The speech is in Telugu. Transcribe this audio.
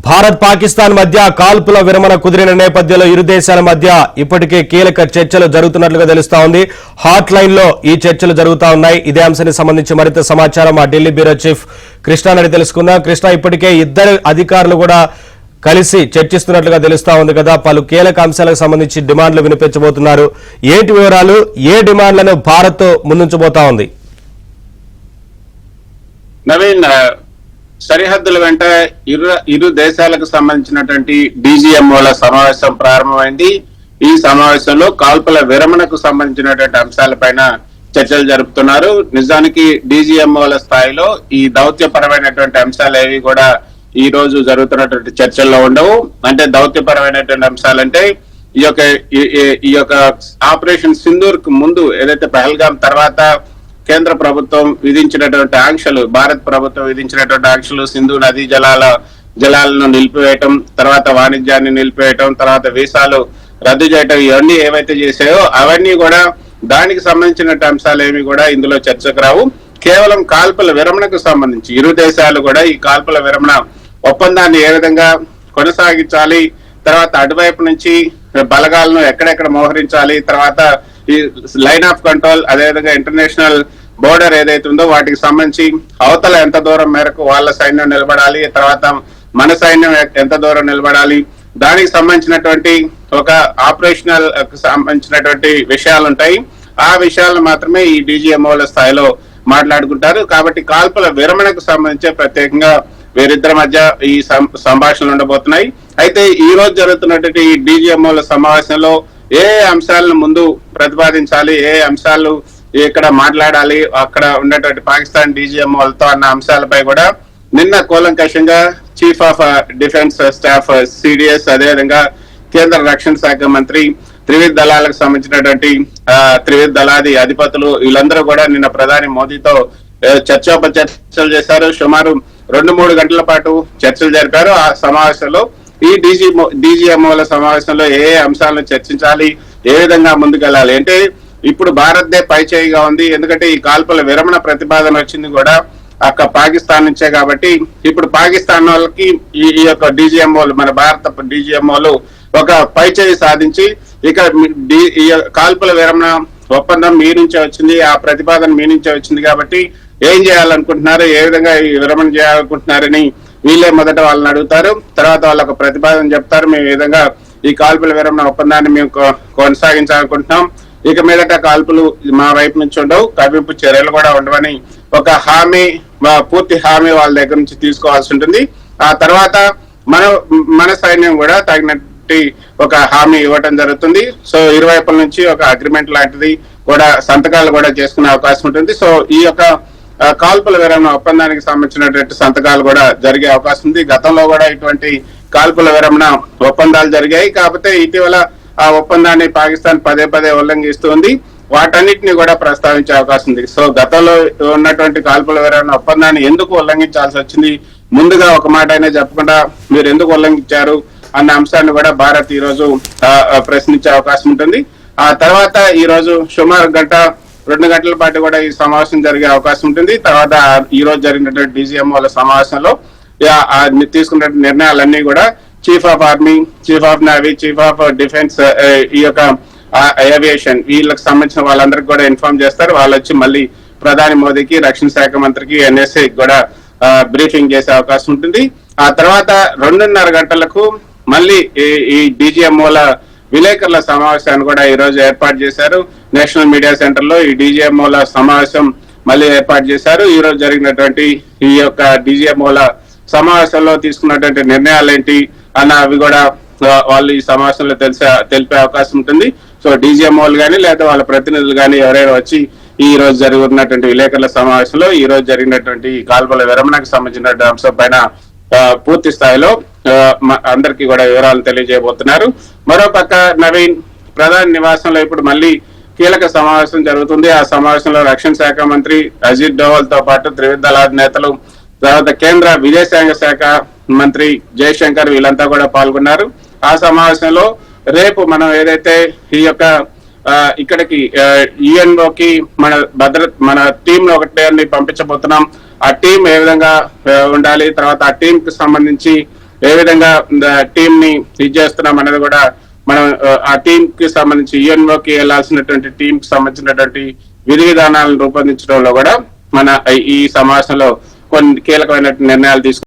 భారత్ పాకిస్తాన్ మధ్య కాల్పుల విరమణ కుదిరిన నేపథ్యంలో ఇరు దేశాల మధ్య ఇప్పటికే కీలక చర్చలు జరుగుతున్నట్లుగా తెలుస్తా ఉంది. హాట్ లైన్ లో ఈ చర్చలు జరుగుతా ఉన్నాయి. ఇదే అంశానికి సంబంధించి మరింత సమాచారం మా ఢిల్లీ బ్యూరో చీఫ్ కృష్ణ అడిగి తెలుసుకుందాం. కృష్ణ, ఇప్పటికే ఇద్దరు అధికారులు కూడా కలిసి చర్చిస్తున్నట్లుగా తెలుస్తా ఉంది కదా, పలు కీలక అంశాలకు సంబంధించి డిమాండ్లు వినిపించబోతున్నారు. ఏంటి వివరాలు, ఏ డిమాండ్లను భారత్ ముందుంచబోతా ఉంది? నవీన్, సరిహద్దుల వెంట ఇరు దేశాలకు సంబంధించినటువంటి డీజీఎంఓల సమావేశం ప్రారంభమైంది. ఈ సమావేశంలో కాల్పుల విరమణకు సంబంధించినటువంటి అంశాలపైన చర్చలు జరుపుతున్నారు. నిజానికి డీజీఎంఓల స్థాయిలో ఈ దౌత్యపరమైనటువంటి అంశాలు ఏవి కూడా ఈ రోజు జరుగుతున్నటువంటి చర్చల్లో ఉండవు. అంటే దౌత్యపరమైనటువంటి అంశాలంటే ఈ యొక్క ఆపరేషన్ సింధూర్ కు ముందు ఏదైతే పహల్గాం తర్వాత కేంద్ర ప్రభుత్వం విధించినటువంటి ఆంక్షలు, భారత్ ప్రభుత్వం విధించినటువంటి ఆంక్షలు, సింధు నదీ జలాలను నిలిపివేయటం, తర్వాత వాణిజ్యాన్ని నిలిపివేయటం, తర్వాత వీసాలు రద్దు చేయటం, ఇవన్నీ ఏవైతే చేసాయో అవన్నీ కూడా దానికి సంబంధించినటువంటి అంశాలు ఏమి కూడా ఇందులో చర్చకు రావు. కేవలం కాల్పుల విరమణకు సంబంధించి ఇరు దేశాలు కూడా ఈ కాల్పుల విరమణ ఒప్పందాన్ని ఏ విధంగా కొనసాగించాలి, తర్వాత అటువైపు నుంచి బలగాలను ఎక్కడెక్కడ మోహరించాలి, తర్వాత ఈ లైన్ ఆఫ్ కంట్రోల్, అదేవిధంగా ఇంటర్నేషనల్ బోర్డర్ ఏదైతే ఉందో వాటికి సంబంధించి అవతల ఎంత దూరం మేరకు వాళ్ళ సైన్యం నిలబడాలి, తర్వాత మన సైన్యం ఎంత దూరం నిలబడాలి, దానికి సంబంధించినటువంటి ఒక ఆపరేషనల్ సంబంధించినటువంటి విషయాలు ఉంటాయి. ఆ విషయాలను మాత్రమే ఈ డీజీఎంఓల స్థాయిలో మాట్లాడుకుంటారు. కాబట్టి కాల్పుల విరమణకు సంబంధించి ప్రత్యేకంగా వీరిద్దరి మధ్య ఈ సంభాషణలు ఉండబోతున్నాయి. అయితే ఈ రోజు జరుగుతున్నటువంటి ఈ డీజీఎంఓల సమావేశంలో ఏ అంశాలను ముందు ప్రతిపాదించాలి, ఏ అంశాలు ఇక్కడ మాట్లాడాలి, అక్కడ ఉన్నటువంటి పాకిస్తాన్ డీజీఎంఓలతో అన్న అంశాలపై కూడా నిన్న కూలంకషంగా chief of defence staff CDS, అదేవిధంగా కేంద్ర రక్షణ శాఖ మంత్రి, త్రివిధ దళాలకు సంబంధించినటువంటి త్రివిధ దళాది అధిపతులు వీళ్ళందరూ కూడా నిన్న ప్రధాని మోదీతో చర్చోపచర్చలు చేశారు. సుమారు 2-3 గంటల పాటు చర్చలు జరిపారు. ఆ సమావేశంలో ఈ డీజీఎంఓల సమావేశంలో ఏ అంశాలను చర్చించాలి, ఏ విధంగా ముందుకెళ్లాలి అంటే ఇప్పుడు భారత్దే పై చేయిగా ఉంది. ఎందుకంటే ఈ కాల్పుల విరమణ ప్రతిపాదన వచ్చింది కూడా అక్కడ పాకిస్తాన్ నుంచే. కాబట్టి ఇప్పుడు పాకిస్తాన్ వాళ్ళకి ఈ యొక్క డీజీఎంఓలు, మన భారత డీజీఎంఓలు ఒక పై చేయి సాధించి ఇక ఈ కాల్పుల విరమణ ఒప్పందం మీ నుంచే వచ్చింది, ఆ ప్రతిపాదన మీ నుంచే వచ్చింది, కాబట్టి ఏం చేయాలనుకుంటున్నారు, ఏ విధంగా ఈ విరమణ చేయాలనుకుంటున్నారని వీళ్ళే మొదట వాళ్ళని అడుగుతారు. తర్వాత వాళ్ళకు ప్రతిపాదన చెప్తారు. మేము ఈ విధంగా ఈ కాల్పుల విరమణ ఒప్పందాన్ని మేము కొనసాగించాలనుకుంటున్నాం, ఇక మీదట కాల్పులు మా వైపు నుంచి ఉండవు, కవ్వింపు చర్యలు కూడా ఉండవని ఒక హామీ, పూర్తి హామీ వాళ్ళ దగ్గర నుంచి తీసుకోవాల్సి ఉంటుంది. ఆ తర్వాత మన సైన్యం కూడా తగినట్టు ఒక హామీ ఇవ్వటం జరుగుతుంది. సో ఇరువైపుల నుంచి ఒక అగ్రిమెంట్ లాంటిది కూడా సంతకాలు కూడా చేసుకునే అవకాశం ఉంటుంది. సో ఈ యొక్క కాల్పుల విరమణ ఒప్పందానికి సంబంధించినటువంటి సంతకాలు కూడా జరిగే అవకాశం ఉంది. గతంలో కూడా ఇటువంటి కాల్పుల విరమణ ఒప్పందాలు జరిగాయి. కాకపోతే ఇటీవల ఆ ఒప్పందాన్ని పాకిస్తాన్ పదే ఉల్లంఘిస్తుంది. వాటన్నిటిని కూడా ప్రస్తావించే అవకాశం ఉంది. సో గతంలో ఉన్నటువంటి కాల్పుల విరమణ ఒప్పందాన్ని ఎందుకు ఉల్లంఘించాల్సి వచ్చింది, ముందుగా ఒక మాట అయినా చెప్పకుండా మీరు ఎందుకు ఉల్లంఘించారు అన్న అంశాన్ని కూడా భారత్ ఈ రోజు ప్రశ్నించే అవకాశం ఉంటుంది. ఆ తర్వాత ఈ రోజు సుమారు 2 గంటల పాటు కూడా ఈ సమావేశం జరిగే అవకాశం ఉంటుంది. తర్వాత ఈ రోజు జరిగినటువంటి డీజీఎంఓల సమావేశంలో తీసుకున్న నిర్ణయాలన్నీ కూడా chief of army, chief of navy, chief of defence, ఈ యొక్క ఏవియేషన్ వీళ్ళకి సంబంధించిన వాళ్ళందరికీ కూడా ఇన్ఫార్మ్ చేస్తారు. వాళ్ళు వచ్చి మళ్ళీ ప్రధాని మోదీకి, రక్షణ శాఖ మంత్రికి, ఎన్ఎస్ఏ కూడా బ్రీఫింగ్ చేసే అవకాశం ఉంటుంది. ఆ తర్వాత 2:30 గంటలకు మళ్ళీ ఈ డీజీఎంఓల విలేకరుల సమావేశాన్ని కూడా ఈ రోజు ఏర్పాటు చేశారు. నేషనల్ మీడియా సెంటర్ లో ఈ డీజీఎంఓల సమావేశం మళ్ళీ ఏర్పాటు చేశారు. ఈ రోజు జరిగినటువంటి ఈ యొక్క డీజీఎంఓల సమావేశంలో తీసుకున్నటువంటి నిర్ణయాలు ఏంటి అన్న అవి కూడా వాళ్ళు ఈ సమావేశంలో తెలిపే అవకాశం ఉంటుంది. సో డీజీఎంఓలు కానీ లేదా వాళ్ళ ప్రతినిధులు కానీ ఎవరైనా వచ్చి ఈ రోజు జరుగుతున్నటువంటి విలేకరుల సమావేశంలో ఈ రోజు జరిగినటువంటి కాల్పుల విరమణకు సంబంధించిన అంశం పైన పూర్తి స్థాయిలో అందరికీ కూడా వివరాలు తెలియజేయబోతున్నారు. మరోపక్క నవీన్, ప్రధాని నివాసంలో ఇప్పుడు మళ్ళీ కీలక సమావేశం జరుగుతుంది. ఆ సమావేశంలో రక్షణ శాఖ మంత్రి అజిత్ డోవల్ తో పాటు త్రివిధ దళాది నేతలు, తర్వాత కేంద్ర విదేశాంగ శాఖ మంత్రి జయశంకర్ వీళ్ళంతా కూడా పాల్గొన్నారు. ఆ సమావేశంలో రేపు మనం ఏదైతే ఈ యొక్క ఇక్కడికి యుఎన్ఓకి మన టీం ఒకటి పంపించబోతున్నాం, ఆ టీం ఏ విధంగా ఉండాలి, తర్వాత ఆ టీం కి సంబంధించి ఏ విధంగా టీం ని ఇది చేస్తున్నాం అనేది కూడా మనం ఆ టీం కి సంబంధించి యుఎన్ఓకి వెళ్లాల్సినటువంటి టీం కి సంబంధించినటువంటి విధి విధానాలను రూపొందించడంలో కూడా మన ఈ సమావేశంలో కొన్ని కీలకమైన నిర్ణయాలు తీసుకు